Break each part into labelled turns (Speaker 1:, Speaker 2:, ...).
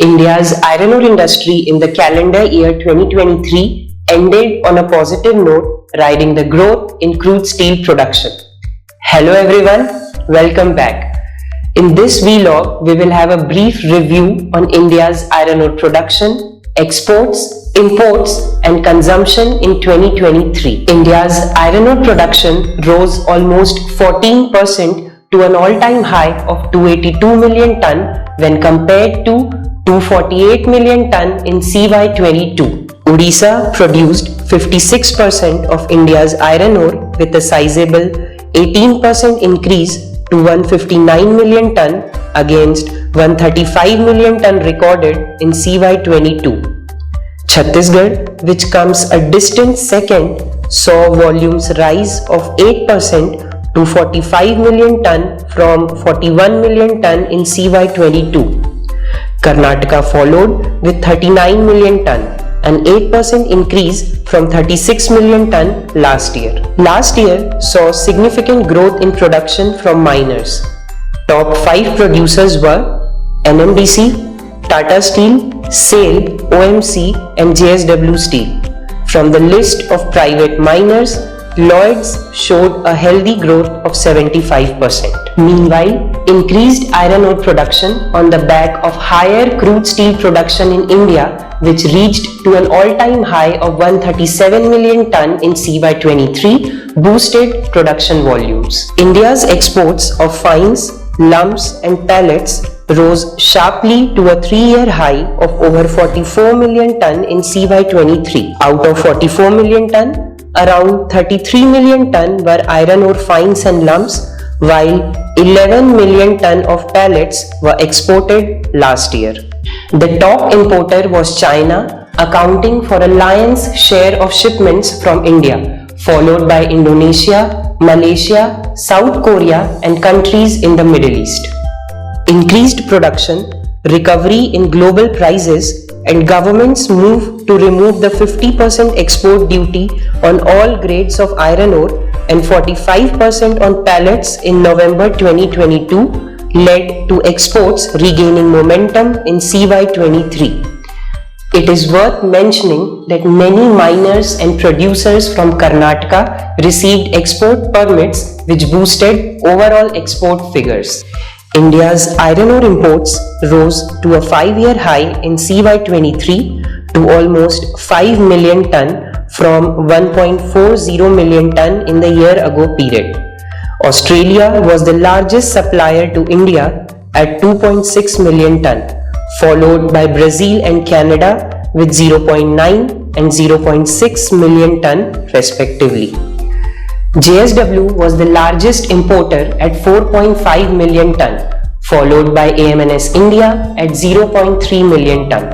Speaker 1: India's iron ore industry in the calendar year 2023 ended on a positive note, riding the growth in crude steel production. Hello everyone, welcome back. In this vlog, we will have a brief review on India's iron ore production, exports, imports and consumption in 2023. India's iron ore production rose almost 14% to an all-time high of 282 million ton when compared to 248 million ton in CY22. Odisha produced 56% of India's iron ore with a sizable 18% increase to 159 million ton against 135 million ton recorded in CY22. Chhattisgarh, which comes a distant second, saw volumes rise of 8% to 45 million ton from 41 million ton in CY22. Karnataka followed with 39 million ton, an 8% increase from 36 million ton last year. Last year saw significant growth in production from miners. Top 5 producers were NMDC, Tata Steel, SAIL, OMC and JSW Steel. From the list of private miners, Lloyds showed a healthy growth of 75%. Meanwhile, increased iron ore production on the back of higher crude steel production in India, which reached to an all-time high of 137 million ton in CY23, boosted production volumes. India's exports of fines, lumps and pellets rose sharply to a 3-year high of over 44 million ton in CY23. Out of 44 million ton, around 33 million ton were iron ore fines and lumps, while 11 million ton of pellets were exported last year. The top importer was China, accounting for a lion's share of shipments from India, followed by Indonesia, Malaysia, South Korea and countries in the Middle East. Increased production, recovery in global prices and government's move to remove the 50% export duty on all grades of iron ore and 45% on pellets in November 2022 led to exports regaining momentum in CY23. It is worth mentioning that many miners and producers from Karnataka received export permits which boosted overall export figures. India's iron ore imports rose to a 5-year high in CY23 to almost 5 million ton from 1.40 million ton in the year ago period. Australia was the largest supplier to India at 2.6 million ton, followed by Brazil and Canada with 0.9 and 0.6 million ton respectively. JSW was the largest importer at 4.5 million ton, followed by AMNS India at 0.3 million ton.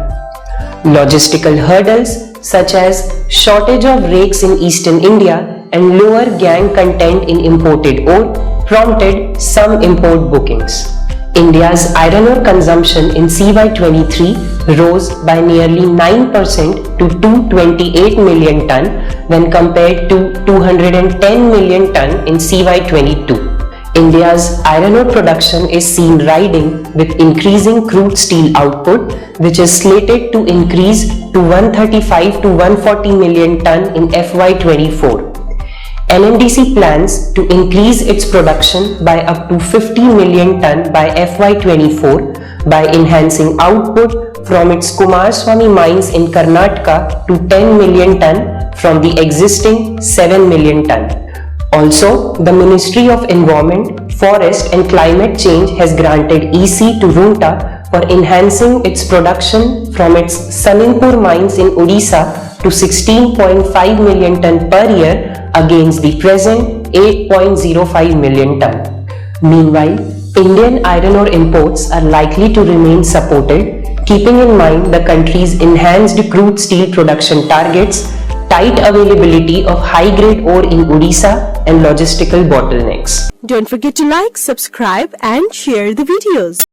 Speaker 1: Logistical hurdles such as shortage of rakes in eastern India and lower gangue content in imported ore prompted some import bookings. India's iron ore consumption in CY23 rose by nearly 9% to 228 million ton when compared to 210 million ton in CY22. India's iron ore production is seen riding with increasing crude steel output, which is slated to increase to 135 to 140 million ton in FY24. NMDC plans to increase its production by up to 50 million ton by FY24 by enhancing output from its Kumaraswamy mines in Karnataka to 10 million ton from the existing 7 million ton. Also, the Ministry of Environment, Forest and Climate Change has granted EC to Runta for enhancing its production from its Saninpur mines in Odisha to 16.5 million ton per year against the present 8.05 million ton. Meanwhile, Indian iron ore imports are likely to remain supported, keeping in mind the country's enhanced crude steel production targets, tight availability of high-grade ore in Odisha and logistical bottlenecks.
Speaker 2: Don't forget to like, subscribe and share the videos.